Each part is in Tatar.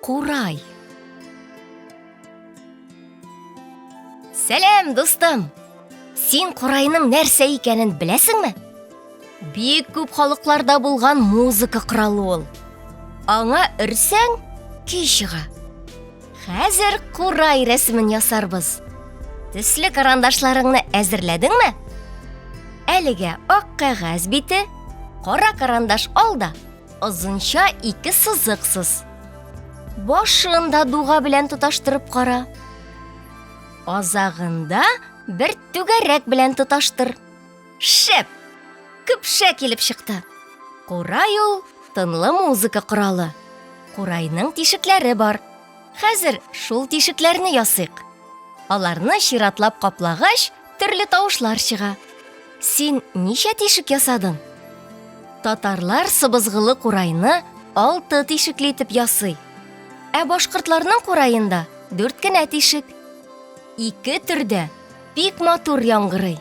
Курай. Сәлем, достым. Син курайның нәрсә икәнен беләсеңме? Бик күп халыкларда булган музыка коралы ул. Аңа өрсәң, көй чыга. Хәзер курай рәсемен ясарбыз. Төсле карандашларыңны әзерләдеңме? Әлегә ак кәгазь бите, кара карандаш ал да, озынча 2 сызыксыз. Башын да дуга белән тоташтырып кара. Азагында бер түгәрәк белән тоташтыр. Шәп! Көпшә килеп чыкты. Курай ул тынлы музыка коралы. Курайның тишекләре бар. Хәзер шул тишекләрне ясыйк. Аларны чиратлап каплагач, төрле тавышлар чыга. Син ничә тишек ясадың? Татарлар сыбызгылы курайны 6 тишекле итеп ясый. Ә башкортларның курайында 4 кенә тишек. 2 төрдә бик матур яңгырый.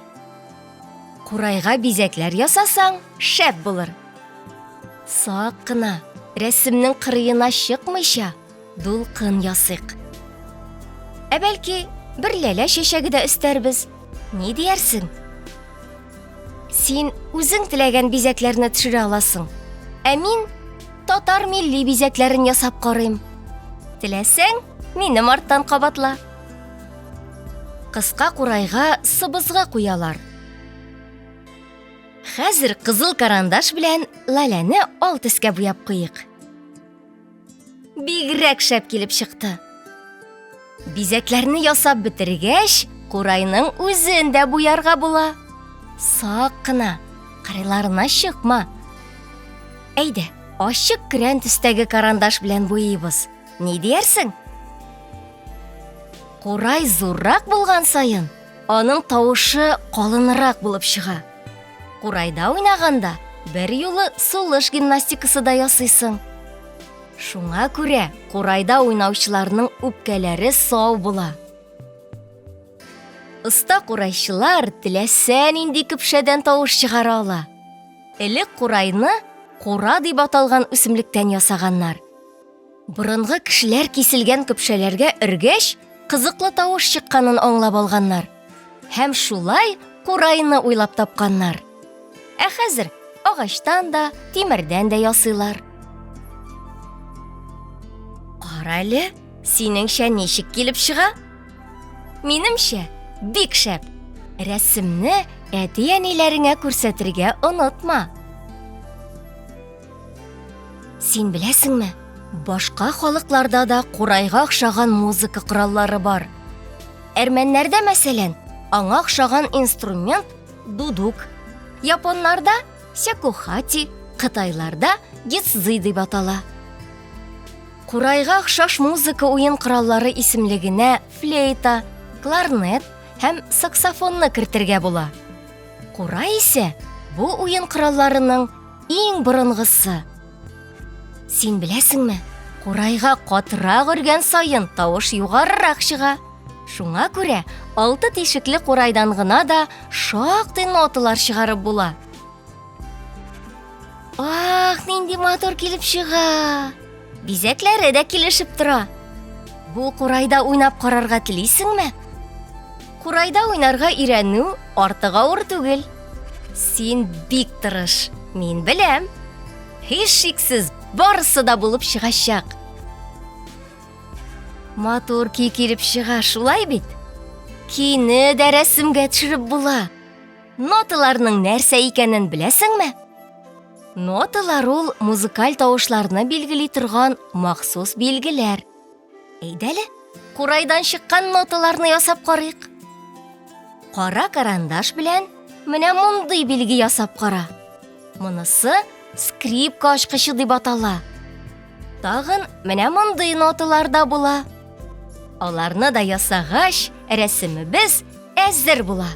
Курайга бизәкләр ясасаң, шәп булыр. Сак кына, рәсемнең кырыена чыкмыйча, дулкын ясыйк. Ә бәлки, бер ләлә чәчәге дә өстәрбез. Ни диярсең? Син үзең теләгән бизәкләрне төшерә аласың. Ә мин татар милли бизәкләрен ясап карыйм. Теләсәң, минем арттан кабатла. Кыска курайга сыбызга куялар. Хәзер кызыл карандаш белән ләләне ал төскә буяп куйык. Бигрәк шәп килеп чыкты. Бизәкләрне ясап бетергәч, курайның үзен дә буярга була. Сак кына, кырыйларына чыкма. Әйдә, ачык крән төстәге карандаш белән буйыйбыз. Ни диярсең? Курай зуррак булган сайын, аның тавышы калынрак булып чыга. Курайда уйнаганда бер юлы сулыш гимнастикасы да ясыйсың. Шуңа күрә курайда уйнаучыларның үпкәләре сау була. Оста курайчылар теләсә нинди көпшәдән тавыш чыгара ала. Элек курайны кура дип аталган үсемлектән ясаганнар. Борынгы кешеләр киселгән көпшәләргә өргәч, кызыклы тавыш чыкканын аңлап алганнар. Һәм шулай курайны уйлап тапканнар. Ә хәзер агачтан да, тимердән дә ясыйлар. Карале, синеңчә ничек килеп чыга? Минемчә, бик шәп. Рәсемне әти-әниләреңә күрсәтергә онытма. Син беләсеңме? Башка халыкларда да курайга охшаган музыка кораллары бар. Әрмәннәрдә, мәсәлән, аңа охшаган инструмент дудук. Японнарда сякухати, Кытайларда гитсзы дип атала. Курайга охшаш музыка уен кораллары исемлегенә флейта, кларнет һәм саксофонны кертергә була. Курай исә бу уен коралларының иң борынгысы. Син беләсеңме, курайга катырак өргән сайын тавыш югарырак чыга. Шуңа күрә 6 тишекле курайдан гына да шактый ноталар чыгарып була. Ах, нинди матур килеп чыга. Бизәкләре дә килешеп тора. Бу курайда уйнап карарга телисеңме? Курайда уйнарга өйрәнү артык авыр түгел. Син бик тырыш, мин беләм. Һич шиксез барысы да булып чыгачак. Матур ки килеп чыга, шулай бит? Кине дә рәсемгә төшереп була. Ноталарның нәрсә икәнен беләсеңме? Ноталар ул музыкаль тавышларны билгели торган махсус билгеләр. Әйдәле, курайдан чыккан ноталарны ясап карыйк. Кара карандаш белән менә мондый билге ясап кара. Монысы скрипка ачкычы дип атала. Тагын менә мондый ноталар да була. Аларны да ясагач, рәсемебез әзер була.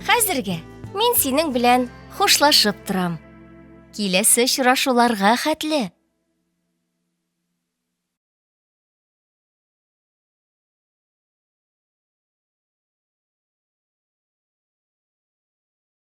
Хәзергә мин синең белән хушлашып торам. Киләсе очрашуларга хәтле.